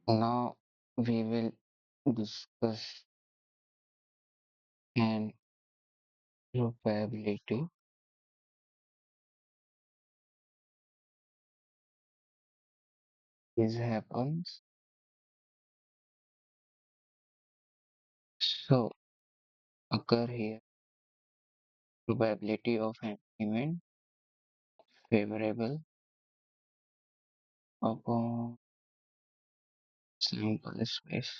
Now we will discuss an probability is happens. So occur here probability of an event favorable upon sample space.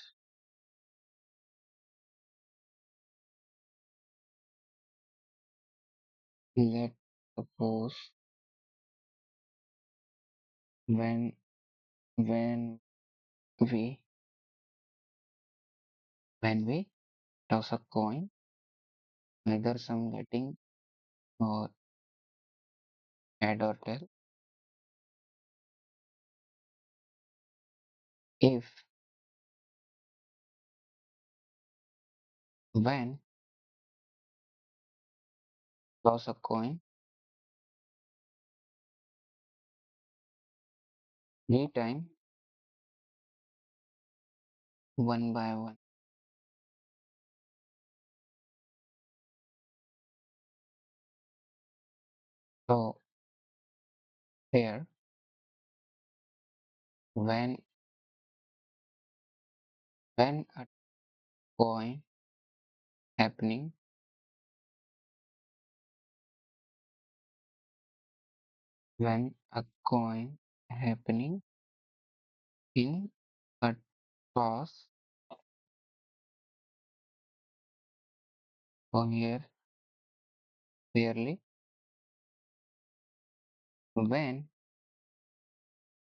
Let's suppose when when we when we toss a coin, either some getting or head or tail. If when toss a coin, three time one by one. So here when a coin happening, when a coin happening in a toss, or here clearly when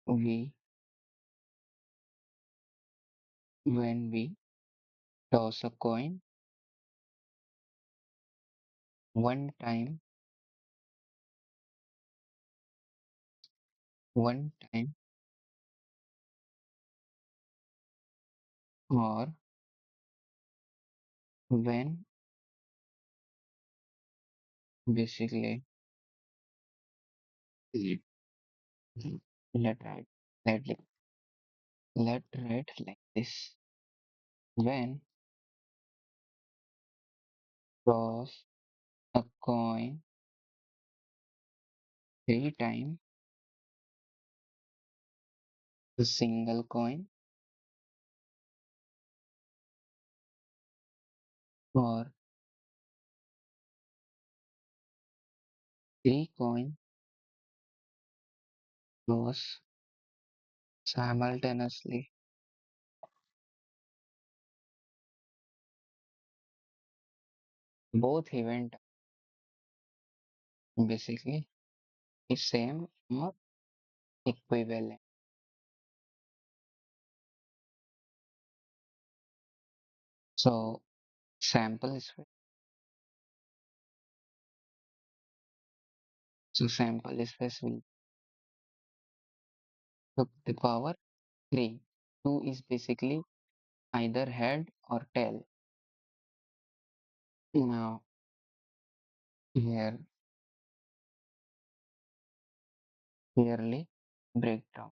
we we toss a coin one time one time or when basically let let write let let write like this, when toss a coin three times, a single coin or three coin toss simultaneously. Both event basically is same or equivalent. So sample space. So sample space will took the power 3. 2 is basically either head or tail. Now here clearly breakdown.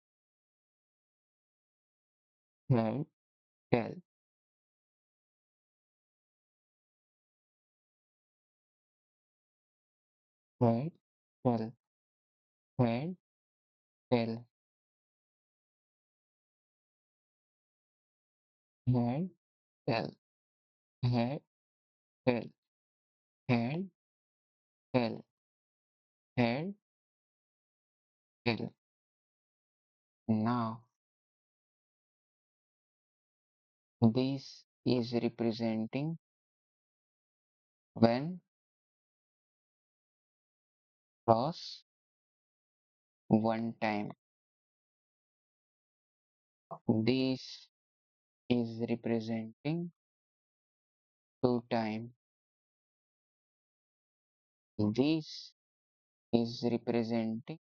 Head, tail, head, tail, head, tail, head, tail, head, tail, head, tail, head, tail. Now this is representing when toss one time. This is representing two time. This is representing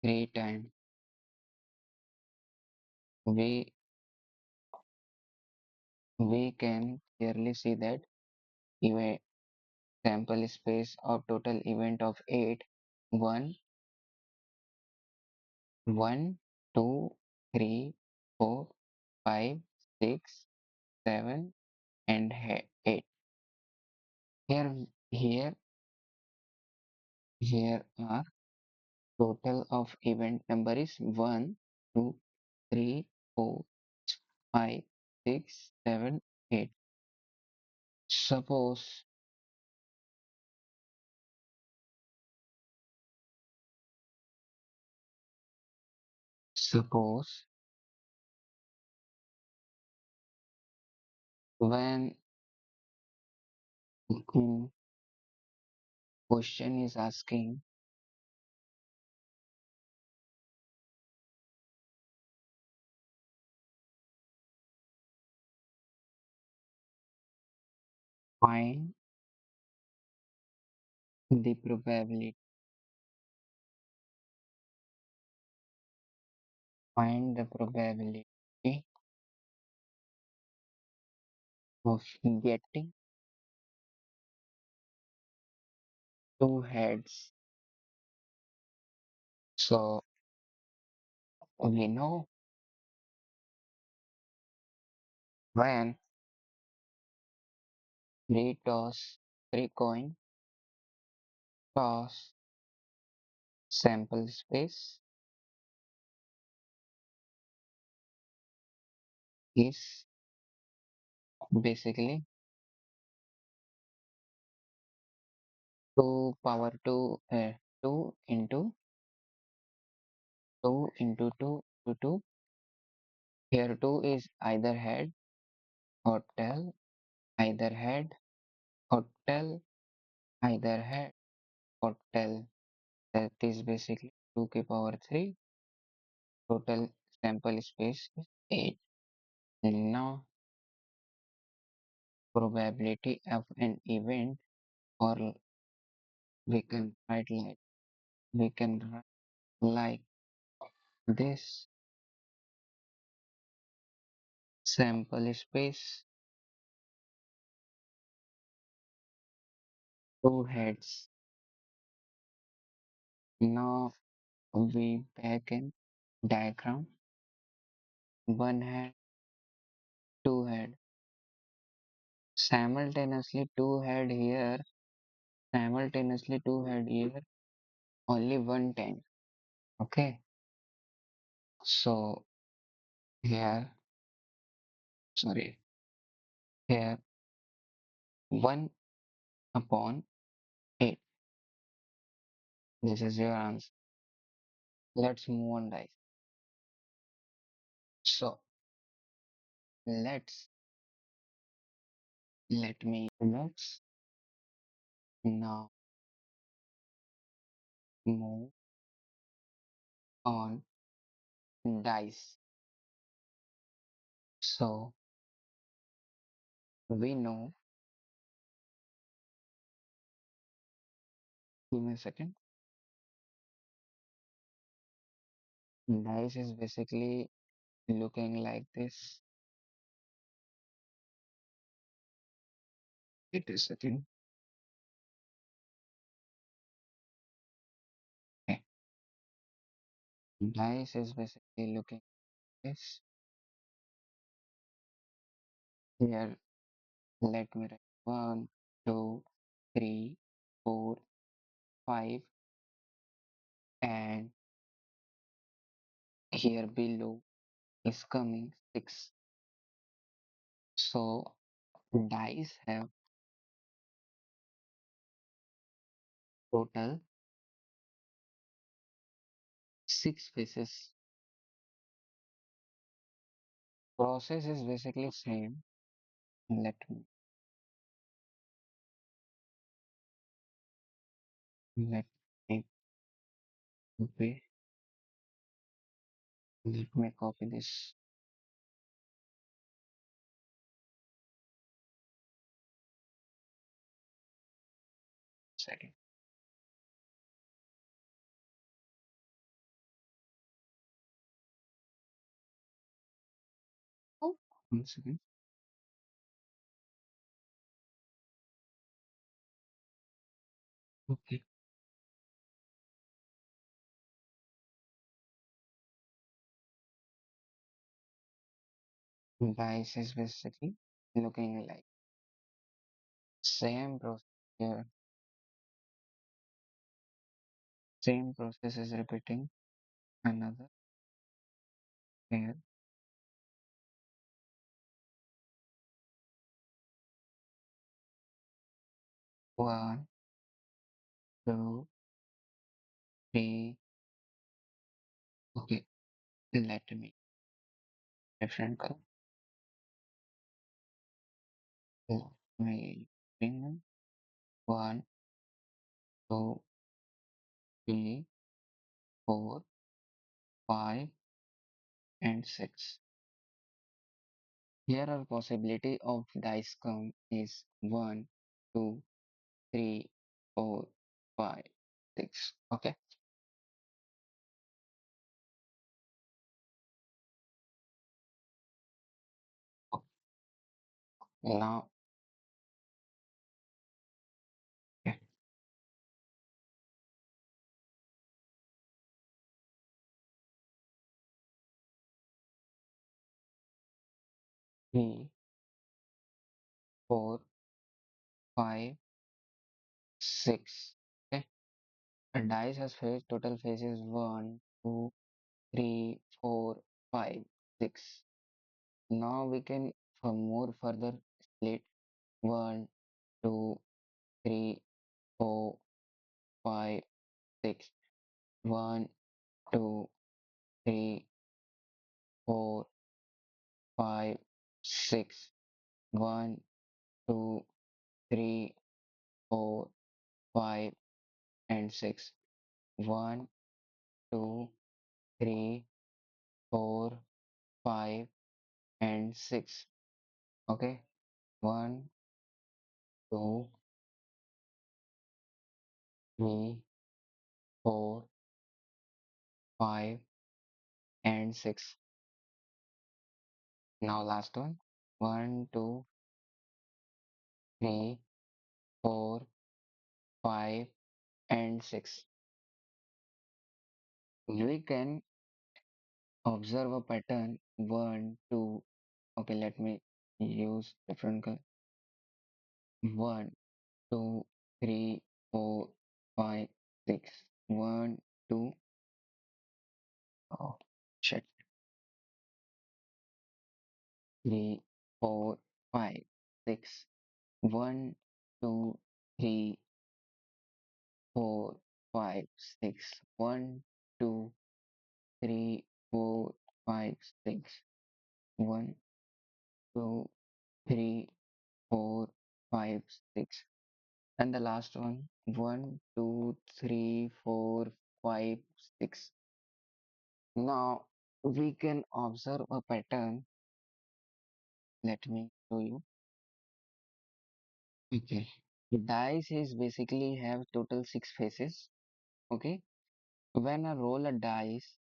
three time. We we can clearly see that event sample space of total event of 8, 1, 1, 2, 3. 4, 5, 6, 7, and 8. Here, here are total of event number is 1, 2, 3, 4, 5, 6, 7, 8. Suppose, suppose when question is asking find the probability, find the probability of getting two heads. So we know when we toss three coin, toss sample space is basically 2 power 2, 2 into 2 into 2 to 2. Here 2 is either head or tail, either head or tail, either head or tail. That is basically 2 k power 3. Total sample space is 8. And now probability of an event, or we can write like this: sample space, two heads. Now we back in diagram: one head, two head. Simultaneously two head here, simultaneously two head here, only one time. Okay, so here, sorry, here 1 upon 8. This is your answer. Let's move on, guys. So let's let's now move on dice. So we know, give me a second. Dice is basically looking like this. Wait a second. Okay. Dice is basically looking like this. Here, let me write 1, 2, 3, 4, 5, and here below is coming 6. So dice have total 6 faces. Process is basically same. Let me let me copy let me copy this second. Oh, 1 second. Okay. Dice is basically looking like same process here. Same process is repeating. Another here. One, two, three. Okay, let me different color. Let me bring them. One, two, three, four, five, and six. Here our possibility of dice count is one, two, three, four, five, six. Okay. Now, okay. Three, four, five, six. Okay. A dice has face total faces one, two, three, four, five, six. Now we can for more further split one, two, three, four, five, six. One, two, three, four, five, six. One, two, three, four, five, and six. One, two, three, four, five, and six. Okay. One, two, three, four, five, and six. Now last one. One, two, three, four, five, and six. We can observe a pattern. One, two. Okay, let me use different color. One, two, three, four, five, six. One, two. Oh, shit. Three, four, five, six. One, two, three, four, five, six. One, two, three, four, five, six. One, two, three, four, five, six. And the last one. One, two, three, four, five, six. Now we can observe a pattern. Let me show you. Okay. Dice is basically have total six faces. Okay. When I roll a dice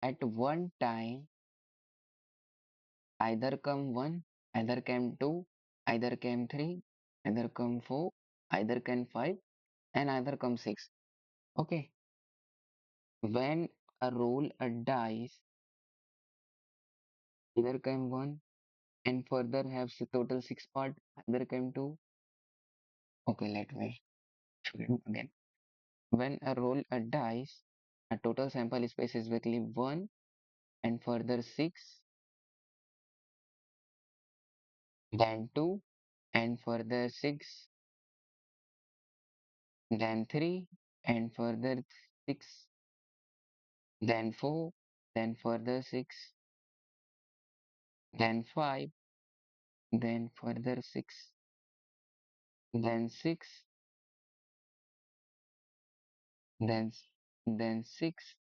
at one time, either come one, either come two, either come three, either come four, either come five, and either come six. Okay. When I roll a dice, either come one and further have total six part, either come two. Okay, let me show you again. When I roll a dice, a total sample space is basically one and further six, then two and further six, then three and further six, then four, then further six, then five, then further six, then six, then then six,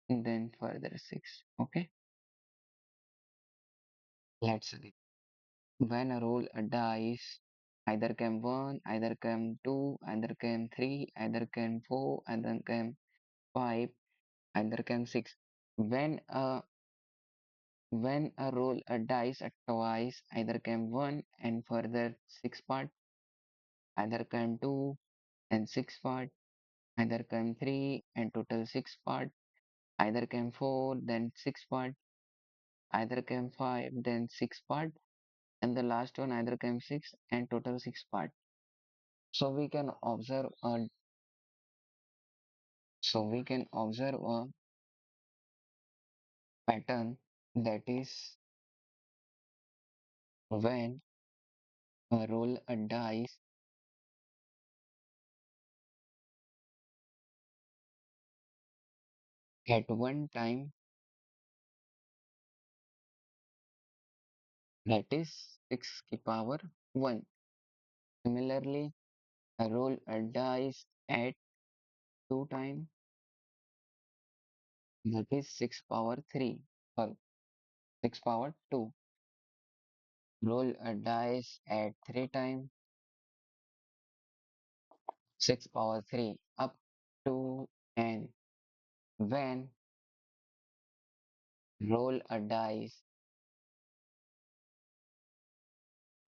then further six. Okay, let's see. When I roll a dice, either came one, either came two, either came three, either came four, either came five, either came six. When a when I roll a dice at twice, either came one and further six part, either came two and six part, either came three and total six part, either came four then six part, either came 5, then 6 part, and the last one either came 6 and total 6 part. So we can observe a pattern, that is when roll a dice at one time, that is 6 की power 1. Similarly, roll a dice at 2 time, that is 6 power 3, sorry, 6 power 2. Roll a dice at 3 time, 6 power 3 up to n. When roll a dice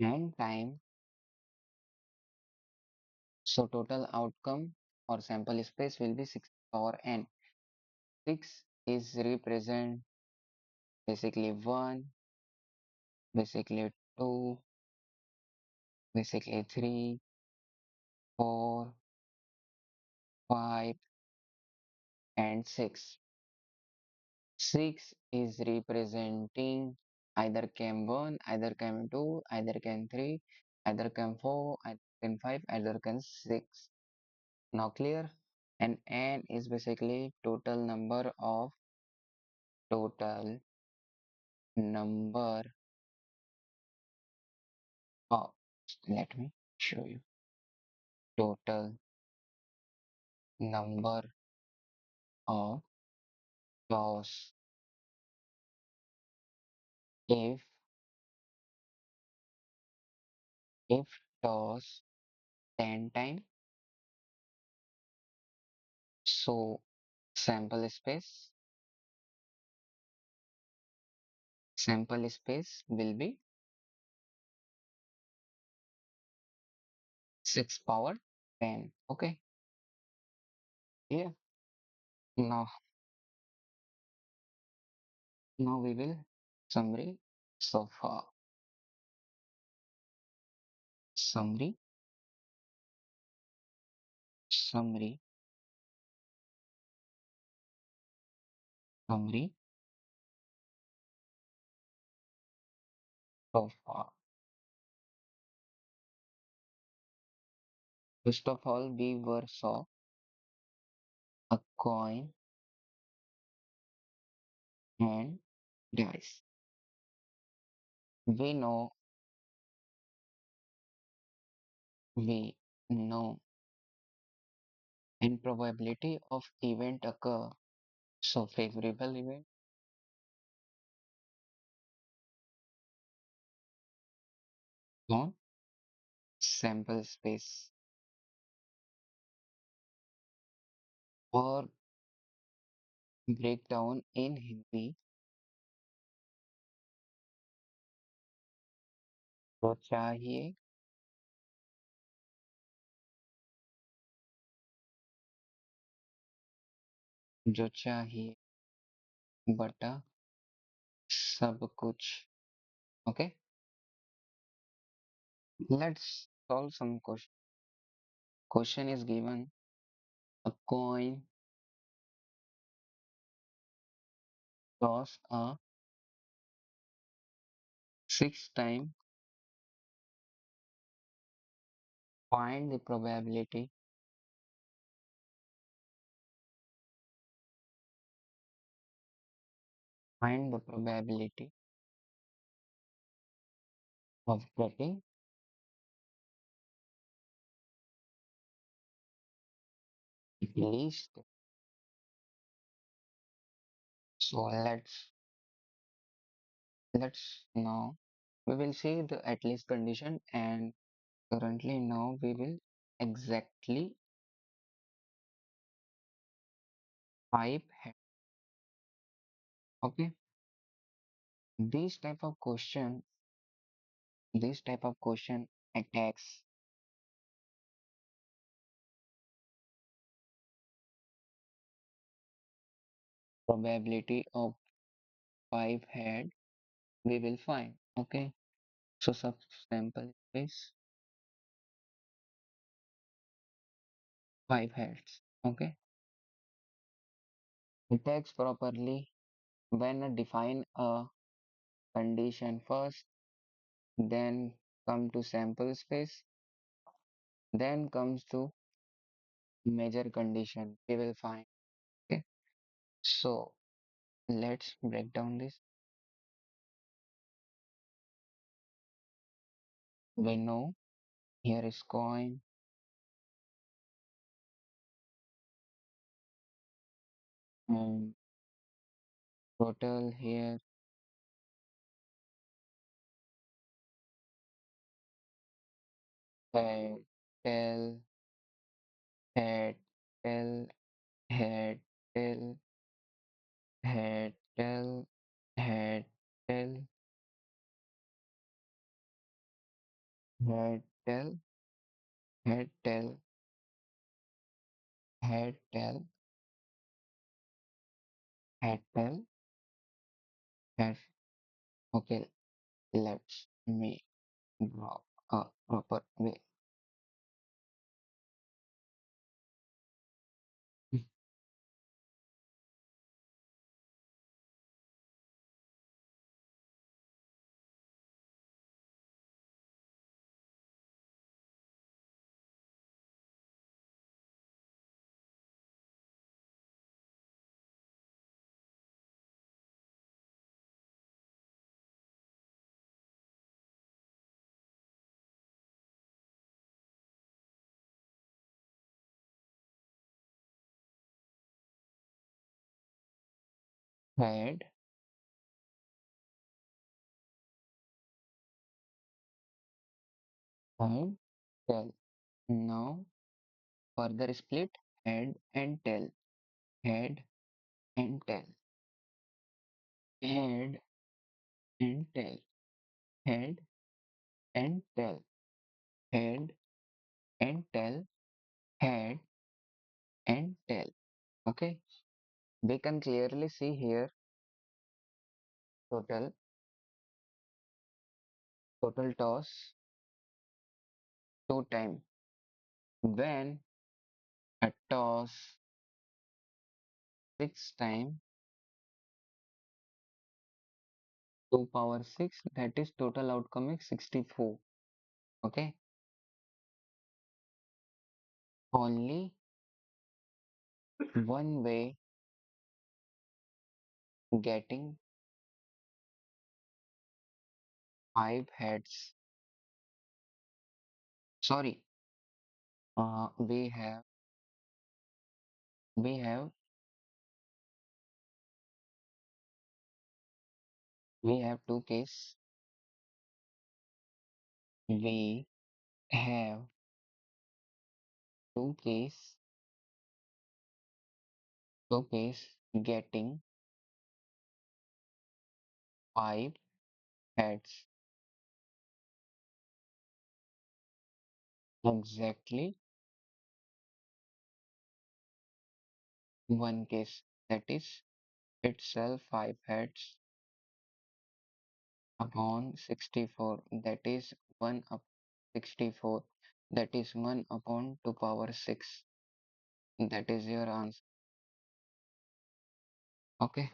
n time, so total outcome or sample space will be 6 power n. 6 is represent basically 1, basically 2, basically 3, 4, 5, and 6. 6 is representing either cam 1, either cam 2, either cam 3, either cam 4, either cam 5, either cam 6. Now clear? And n is basically total number of, let me show you, total number of toss. If if toss 10 times, so sample space sample space will be 6 power 10. Okay. Yeah. Now we will summary so far. Summary summary summary so far. First of all, we were saw a coin and dice. We know we know and probability of event occur. So favorable event on sample space or breakdown in Hindi. तो चाहिए जो चाहिए बटा सब कुछ. Okay, let's solve some question. Question is given a coin toss a 6 time. Find the probability find the probability of getting at least. So let's now we will see the at least condition, and currently now we will exactly pipe head. Okay, this type of question this type of question attacks probability of pipe head we will find. Okay, so sub sample space 5 heads. Okay, it takes properly when I define a condition first, then come to sample space, then comes to major condition we will find. Okay, so let's break down this. We know here is coin and total here head, tail, head, tail, head, tail, head, tail, head, tail, head, tail, head, tail, head, tail, head, tail, head. Okay, let's me draw a proper way. Head, head, tail. Now further split head and tail, head and tail, head and tail, head and tail, head and tail, head and tail. Okay, we can clearly see here total toss 2 times. When a toss 6 times, 2 power 6, that is total outcome is 64. Okay, only one way getting 5 heads. Sorry, we have we have two case. We have two case, two case getting 5 heads. Exactly one case, that is itself 5 heads upon 64, that is 1 up 64, that is 1 upon 2 power 6. That is your answer. Okay,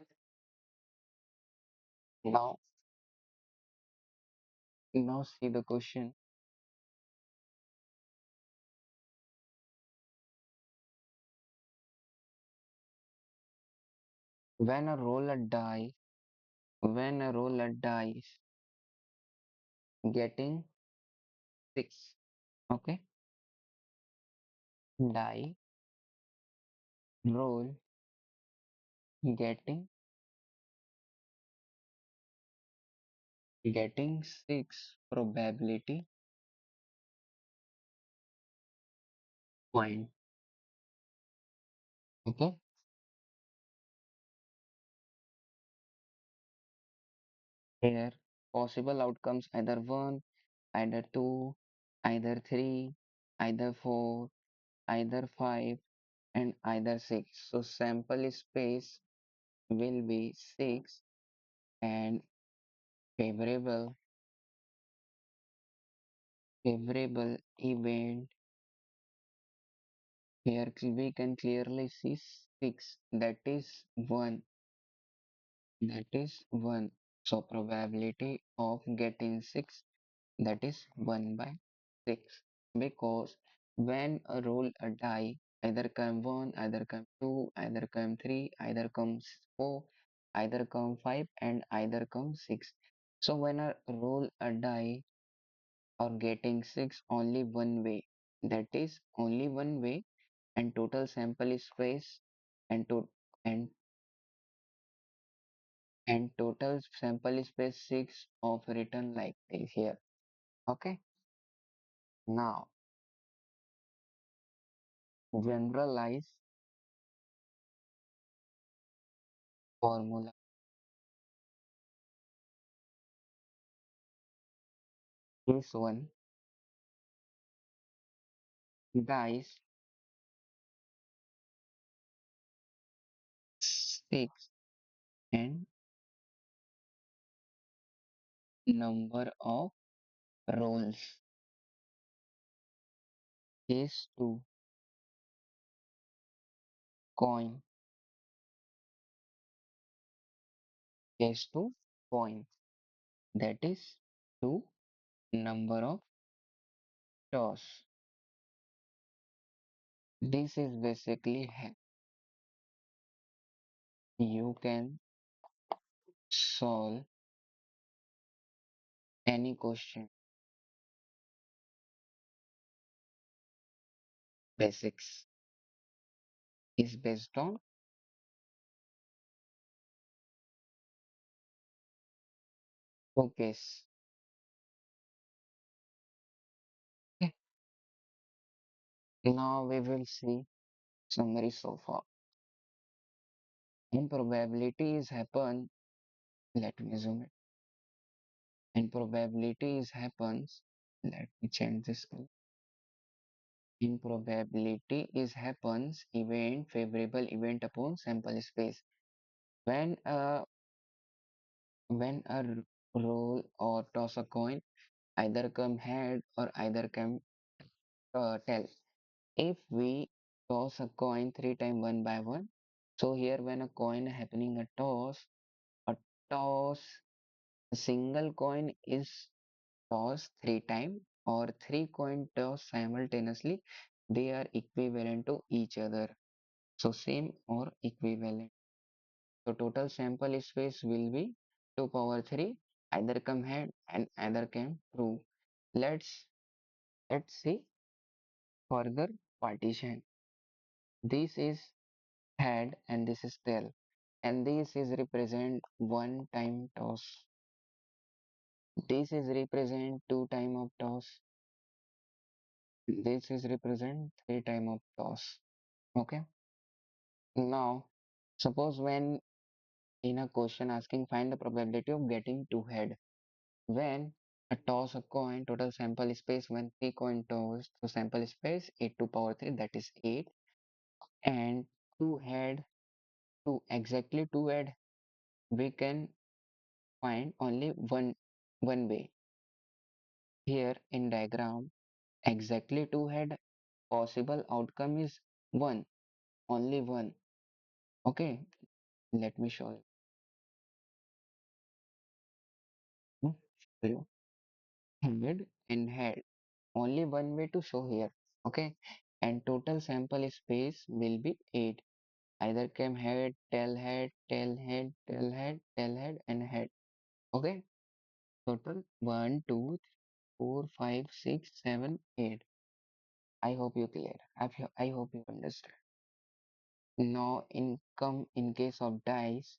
now now see the question. When a roller die, when a roller dies getting 6. Okay, die, roll, getting 6 probability point. Okay, here possible outcomes either 1, either 2, either 3, either 4, either 5, and either 6. So sample space will be 6 and favorable, favorable event. Here we can clearly see 6, that is 1, that is 1. So probability of getting 6, that is 1 by 6. Because when a roll a die, either come 1, either come 2, either come 3, either comes 4, either come 5, and either come 6. So when I roll a die or getting 6 only one way, that is only one way, and total sample is space, and to and and total sample space 6 of written like this here. Okay, now generalize formula. This one, dice 6 and number of rolls. Case 2, coin. Case 2, coin, that is 2, number of toss. This is basically you can solve any question. Basics is based on focus. Okay. Now we will see summary so far. Improbabilities happen. Let me zoom it. Improbabilities happens. Let me change this color. Improbability is happens event favorable event upon sample space. When a roll or toss a coin, either come head or either come tail. If we toss a coin 3 times one by one, so here when a coin happening a toss, a single coin is tossed 3 times or 3 coin toss simultaneously, they are equivalent to each other. So same or equivalent. So total sample space will be 2 power 3, either come head and either come true. Let's let's see further partition. This is head and this is tail, and this is represent 1 time toss. This is represent 2 time of toss. This is represent 3 time of toss. Okay. Now, suppose when in a question asking find the probability of getting 2 head, when a toss a coin, total sample space when 3 coin toss, so sample space 8 to power 3, that is 8, and 2 head, 2 exactly 2 head, we can find only one way. Here in diagram, exactly 2 head, possible outcome is 1, only 1. Okay, let me show you. Show you. Head and head, only one way to show here. Okay, and total sample space will be 8. Either came head, tail head, tail head, tail head, tail head, and head. Okay, total 1, 2, 4, 5, 6, 7, 8. I hope you clear. I hope you understand. Now, in case of dice,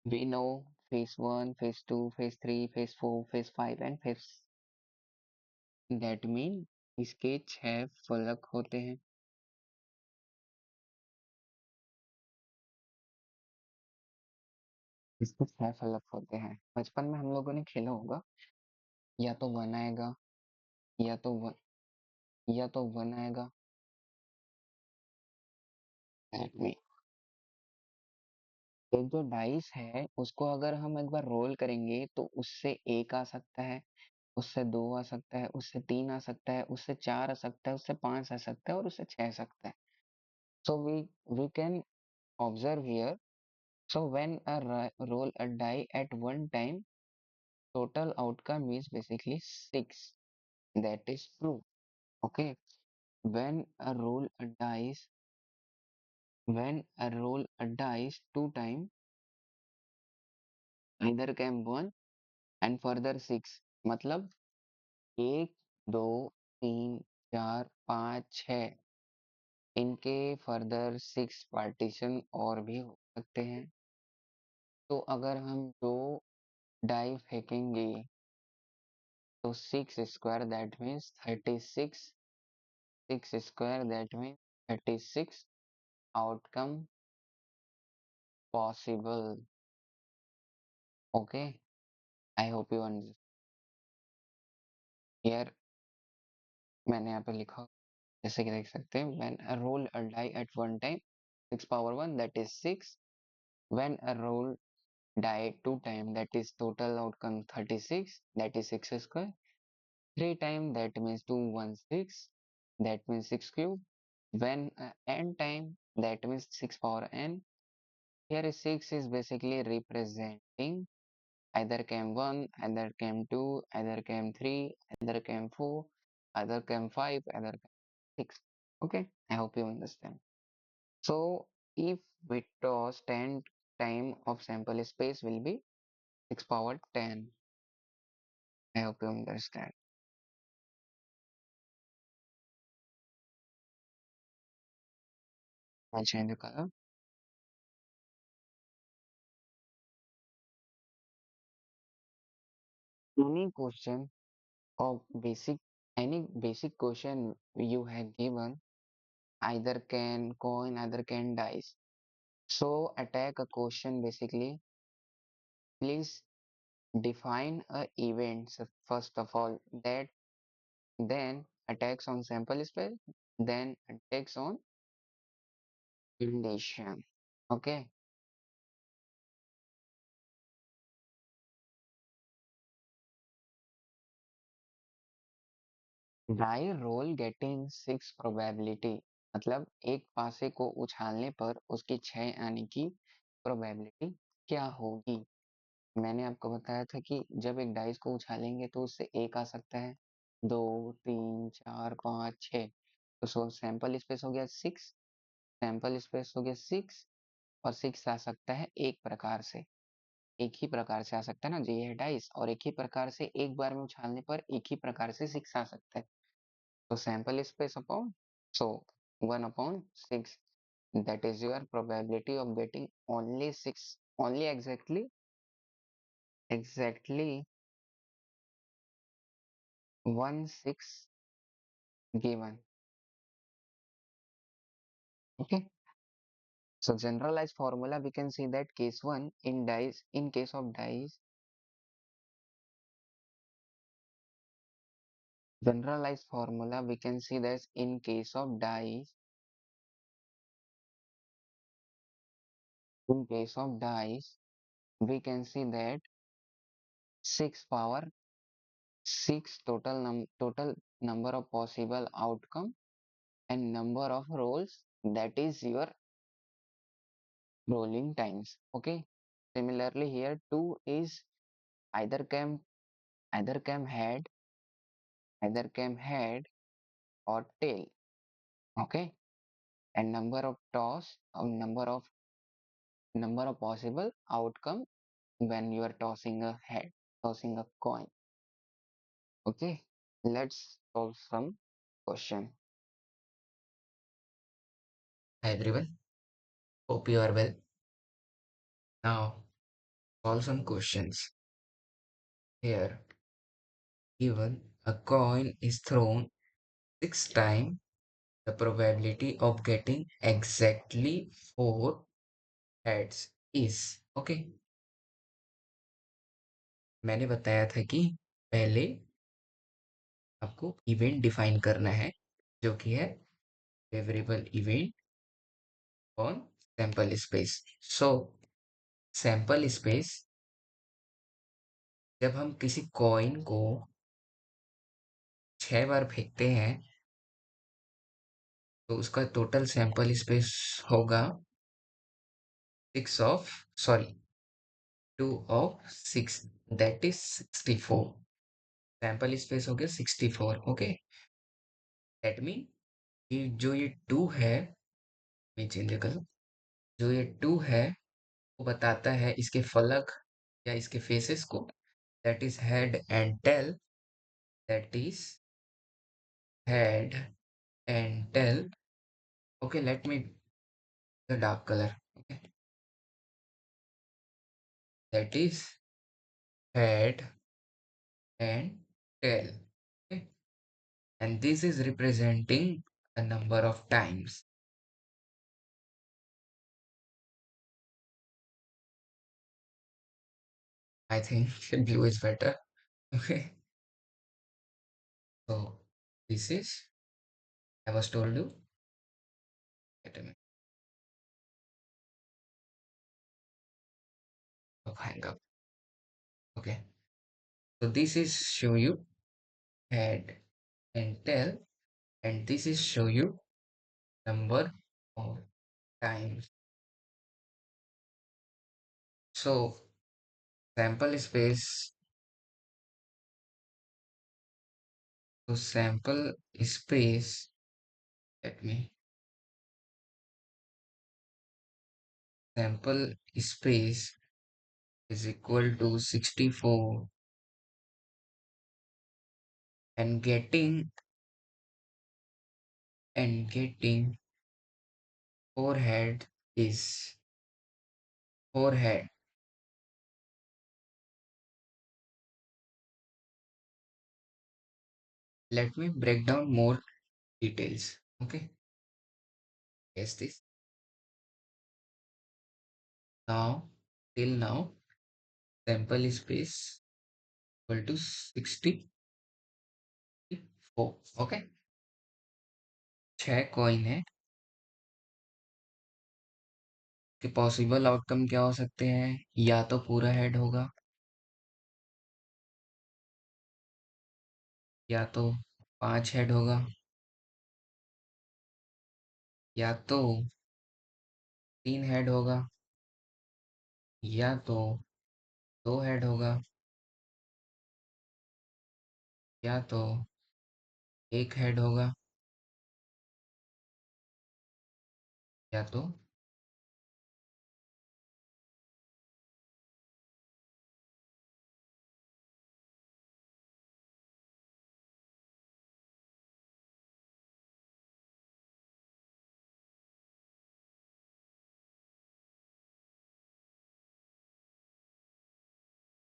we know phase 1, phase 2, phase 3, phase 4, phase 5, and phase. That mean sketch है फलक होते हैं. इसके 6 फलक होते हैं. बचपन में हम लोगों ने खेला होगा. या तो वन आएगा, या तो वन, या तो वन आएगा. Let me एक जो डाइस है उसको अगर हम एक बार रोल करेंगे तो उससे एक आ सकता है, उससे दो आ सकता है, उससे तीन आ सकता है, उससे चार आ सकता है, उससे पांच आ सकता है और उससे छह आ सकता है. So we can observe here. So when roll a die at one time, total outcome is basically six. That is true. Okay. When a roll a dice, when a roll a dice two time, either came one and further six. मतलब एक, दो, तीन, चार, पाँच, छः, इनके further six partition और भी हो सकते हैं. तो अगर हम दो डाई फेंकेंगे तो six square that means 36, six square that means 36 outcome possible. Okay, I hope you understand. Here मैंने यहाँ पे लिखा जैसे कि देख सकते हैं, when a roll a die at one time 6 power 1 that is 6. When a roll die two time that is total outcome 36, that is 6 square. Three time that means 216, that means 6 cube. When n time that means 6 power n. Here 6 is basically representing either came 1, either came 2, either came 3, either came 4, either came 5, either came 6. Okay, I hope you understand. So if we toss 10 time of sample space will be 6 power 10. I hope you understand. I'll change the color. Any question of basic, any basic question you have given, either can coin, either can dice. So attack a question basically. Please define a event first of all. That then attacks on sample space, then attacks on condition. Okay. Die roll getting 6 probability, मतलब एक पासे को उछालने पर उसकी 6 आने की probability क्या होगी. मैंने आपको बताया था कि जब एक डाइस को उछालेंगे तो उससे एक आ सकता है, दो, तीन, चार, पाँच, छः. तो सैंपल स्पेस हो गया सिक्स, सैंपल स्पेस हो गया सिक्स, और सिक्स आ सकता है एक प्रकार से, एक ही प्रकार से आ सकता है ना, ये है डाइस, और एक ही प्रकार से एक बार में उछालने पर एक ही प्रकार से सिक्स आ सकता है. So sample space upon, so 1 upon 6, that is your probability of getting only 6, only exactly 1 6 given. Okay, so generalized formula we can see that case 1 in dice, in case of dice, generalized formula we can see that in case of dice, in case of dice we can see that 6 power 6 total number of possible outcome and number of rolls, that is your rolling times. Okay, similarly here 2 is either came either came head, either came head or tail. Okay, and number of possible outcome when you are tossing a head, tossing a coin. Okay, let's solve some question. Hi everyone, hope you are well. Now, solve some questions. Here, given a coin is thrown 6 times, the probability of getting exactly 4 heads is. Okay, मैंने बताया था कि पहले आपको event define करना है, जो कि है favourable event on sample space. So sample space, जब हम किसी कॉइन को 6 बार फेंकते हैं तो उसका टोटल सैंपल स्पेस होगा 2 of 6, that is 64। Sample space हो गया 64। ओके, दैट मीन ये जो ये 2 है, मैं चेंज कर, जो ये 2 है वो बताता है इसके फलक या इसके फेसेस को, that is head and tail, that is head and tail. Okay, let me the dark colour. Okay, that is head and tail. Okay, and this is representing a number of times. I think blue is better. Okay, so this is, I was told you, wait a minute, hang up. Okay, so this is show you head and tail, and this is show you number of times. So sample space, so sample space, let me, sample space is equal to 64, and getting forehead is forehead. Let me break down more details. Okay, guess this. Now, till now, sample space equal to 64. Okay, 6 coin है कि possible outcome क्या हो सकते हैं, या तो पूरा head होगा, या तो 5 हेड होगा, या तो 3 हेड होगा, या तो 2 हेड होगा, या तो 1 हेड होगा, या तो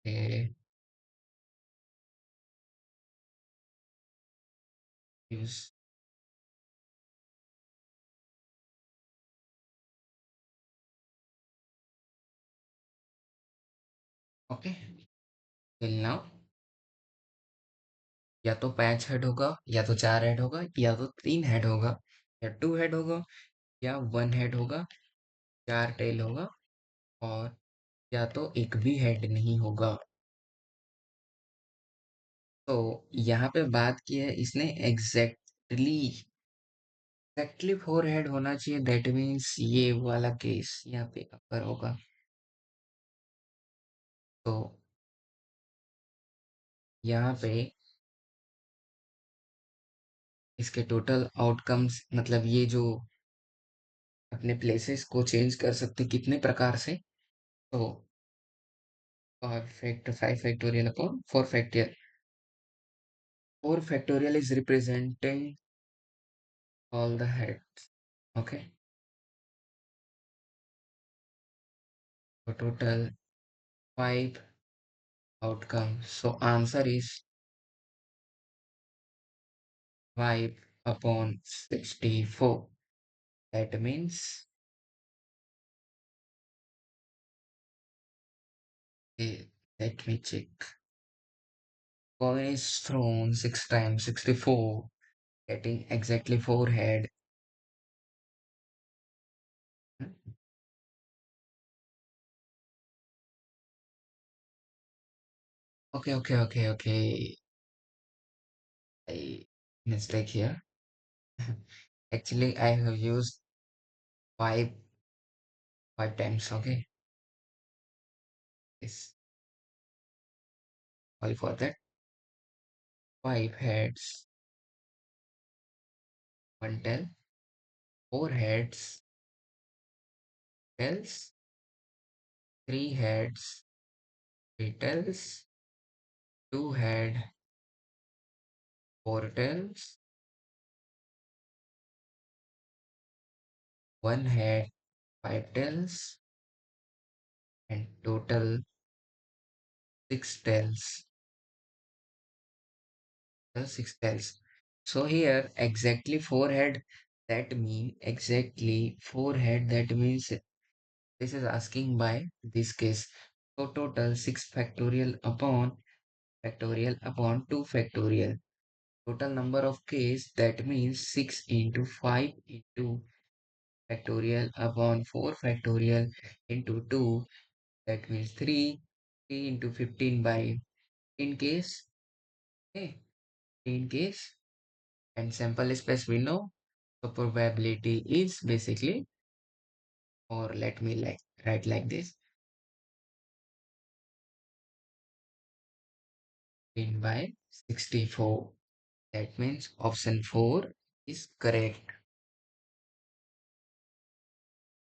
ए, use. ओके, till now या तो 5 हेड होगा, या तो 4 हेड होगा, या तो 3 हेड होगा, या 2 हेड होगा, या 1 हेड होगा, 4 टेल होगा, और या तो एक भी हेड नहीं होगा। तो यहाँ पे बात की है इसने एग्जैक्टली 4 हेड होना चाहिए, दैट मीन्स ये वाला केस यहाँ पे अपर होगा। तो यहाँ पे इसके टोटल आउटकम्स, मतलब ये जो अपने प्लेसेस को चेंज कर सकते कितने प्रकार से, तो 5 factorial upon 4 factorial, 4 factorial is representing all the heads. Okay, so total 5 outcomes. So answer is 5/64. That means, eh, let me check. Coin is thrown 6 times, 64, getting exactly 4 head. Okay. I mistake here. Actually, I have used five five times. Okay, yes, sorry for that. Five heads, one tail. Four heads, tails. Three heads, three tails. Two head, four tails. One head, five tails, and total six tails. Six tails. So here exactly four head. That mean exactly four head. That means this is asking by this case. So total 6 factorial upon 2 factorial. Total number of case that means 6 into 5 into factorial upon 4 factorial into 2 that means 3. 3 into 15 by in case. Okay, in case and sample space we know. So probability is basically or let me like write like this in by 64. That means option 4 is correct.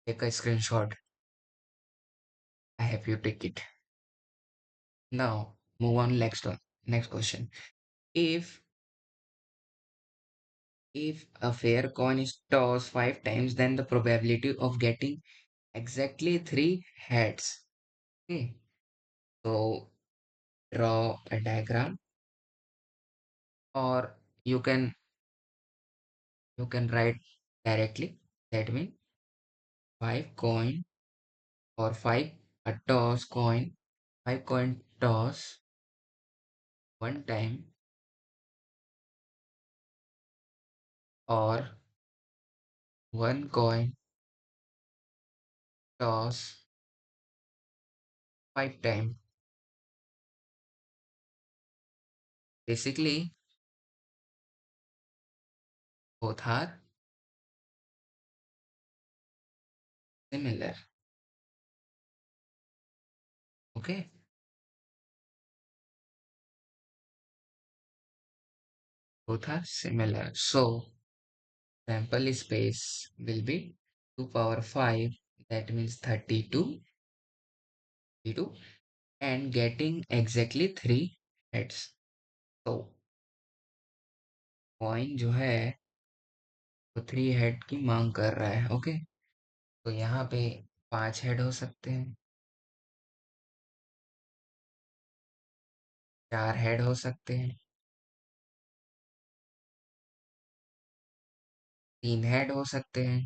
Take a screenshot. I have you take it. Now move on next one. Next question. If if a fair coin is tossed 5 times, then the probability of getting exactly 3 heads. Okay. So draw a diagram or you can you can write directly. That means 5 coin or five a toss coin, 5 coin toss one time or one coin toss 5 time. Basically, both are similar. Okay, both are similar. So sample space will be 2 power 5. That means 32, 32 and getting exactly 3 heads. So coin जो है वो 3 head की मांग कर रहा है okay तो यहाँ पे 5 हेड हो सकते हैं 4 हेड हो सकते हैं 3 हेड हो सकते हैं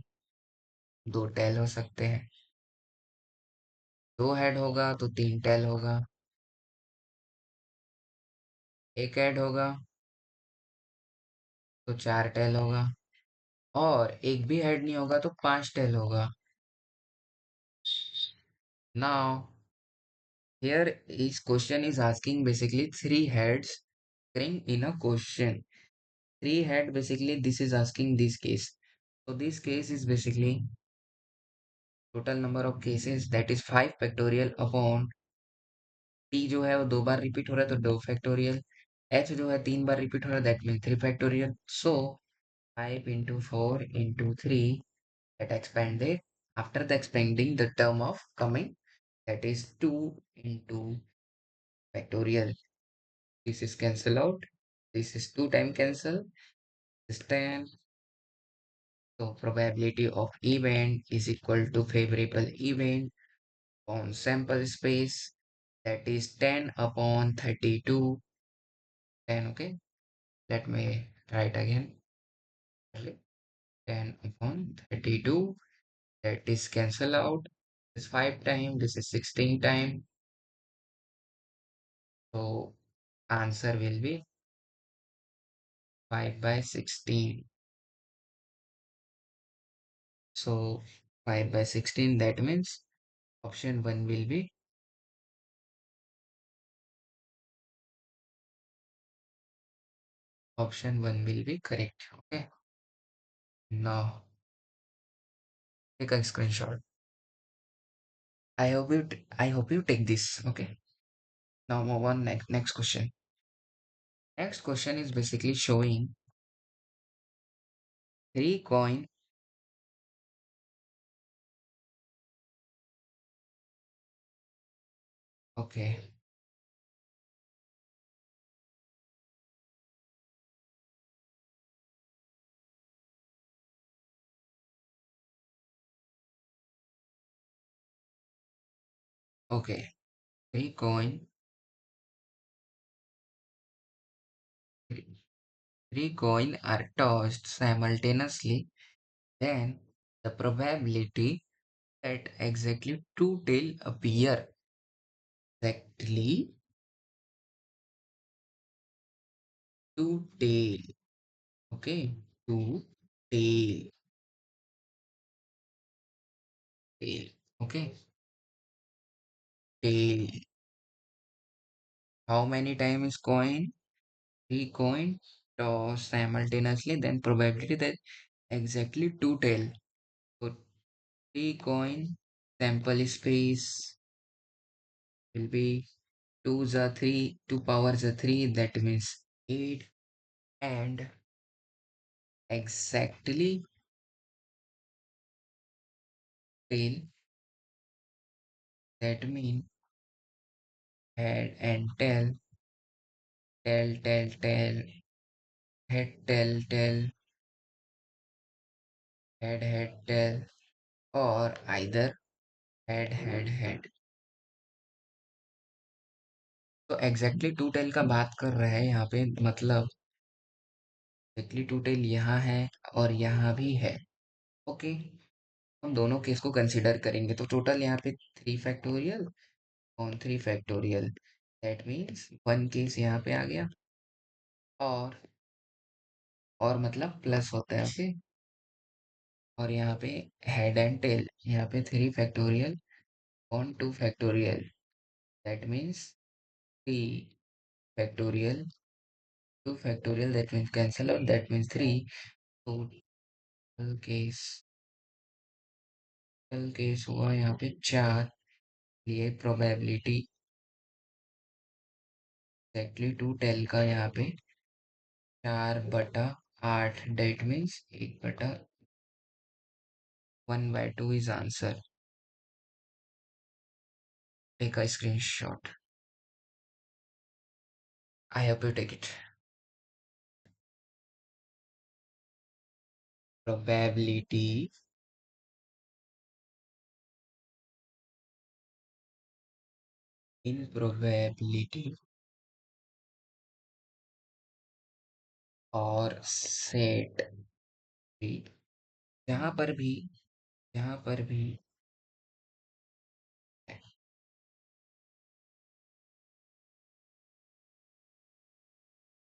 2 टेल हो सकते हैं 2 हेड होगा तो 3 टेल होगा 1 हेड होगा तो 4 टेल होगा और एक भी हेड नहीं होगा तो 5 टेल होगा now here is question is asking basically 3 heads occurring in a question 3 head basically this is asking this case so this case is basically total number of cases that is 5 factorial upon t जो है वो 2 बार repeat हो रहा है तो 2 factorial h जो है 3 बार repeat हो रहा है that means 3 factorial so 5 into 4 into 3 that expanded after the expanding the term of coming that is 2 into factorial this is cancel out this is 2 time cancel this 10 so probability of event is equal to favorable event on sample space that is 10 upon 32 10 okay let me write again 10 upon 32 that is cancel out this 5 time this is 16 time so answer will be 5 by 16 so 5 by 16 that means option 1 will be Option 1 will be correct. Okay. Now take a screenshot. I hope you take this. Okay. Now move on next question. Next question is basically showing three coin. Okay. Okay. Three coin. Three, three coin are tossed simultaneously. Then the probability that exactly two tail appear. Exactly two tail. Okay. Two tail. Tail. Okay. Tail. How many times coin? Three coin toss simultaneously. Then probability that exactly two tail. So three coin sample space will be 2 is a 3, 2 power is a 3, that means 8. And exactly tail, that means head and tail, tail, head, head, tail, or either head. तो exactly to tell का बात कर रहा है यहाँ पे, मतलब exactly to tell यहाँ है और यहाँ भी है। ओके, हम दोनों केस को कंसिडर करेंगे तो टोटल यहाँ पे 3 factorial on 3 factorial, that means one case यहाँ पे आ गया, और मतलब प्लस होता है। ओके, और यहाँ पे हेड एंड टेल, यहाँ पे 3 factorial on 2 factorial, that means 3 factorial 2 factorial, that means cancel और that means 3। Total case total case हुआ यहाँ पे 4। लिए प्रोबेबिलिटी एक्जैक्टली टू टेल का यहाँ पे 4/8, that means 1/2 is answer. Take a screenshot. I hope you take it. Probability in probability और set भी, जहां पर भी जहां पर भी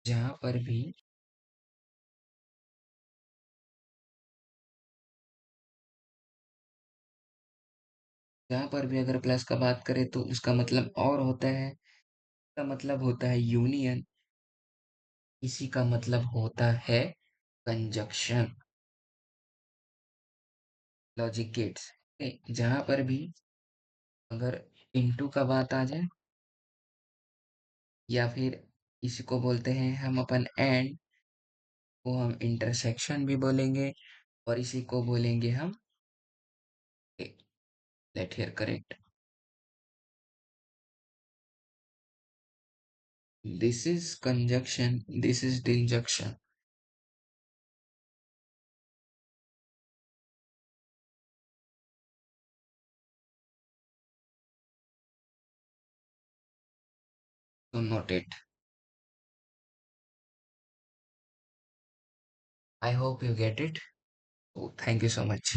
जहां पर भी जहां पर भी अगर प्लस का बात करें तो उसका मतलब और होता है, इसका मतलब होता है यूनियन, इसी का मतलब होता है कंजक्शन। लॉजिक गेट्स, जहां पर भी अगर इनटू का बात आ जाए, या फिर इसी को बोलते हैं हम अपन एंड, को हम इंटरसेक्शन भी बोलेंगे, और इसी को बोलेंगे हम let here correct. This is conjunction, this is disjunction. So note it. I hope you get it. Oh, thank you so much.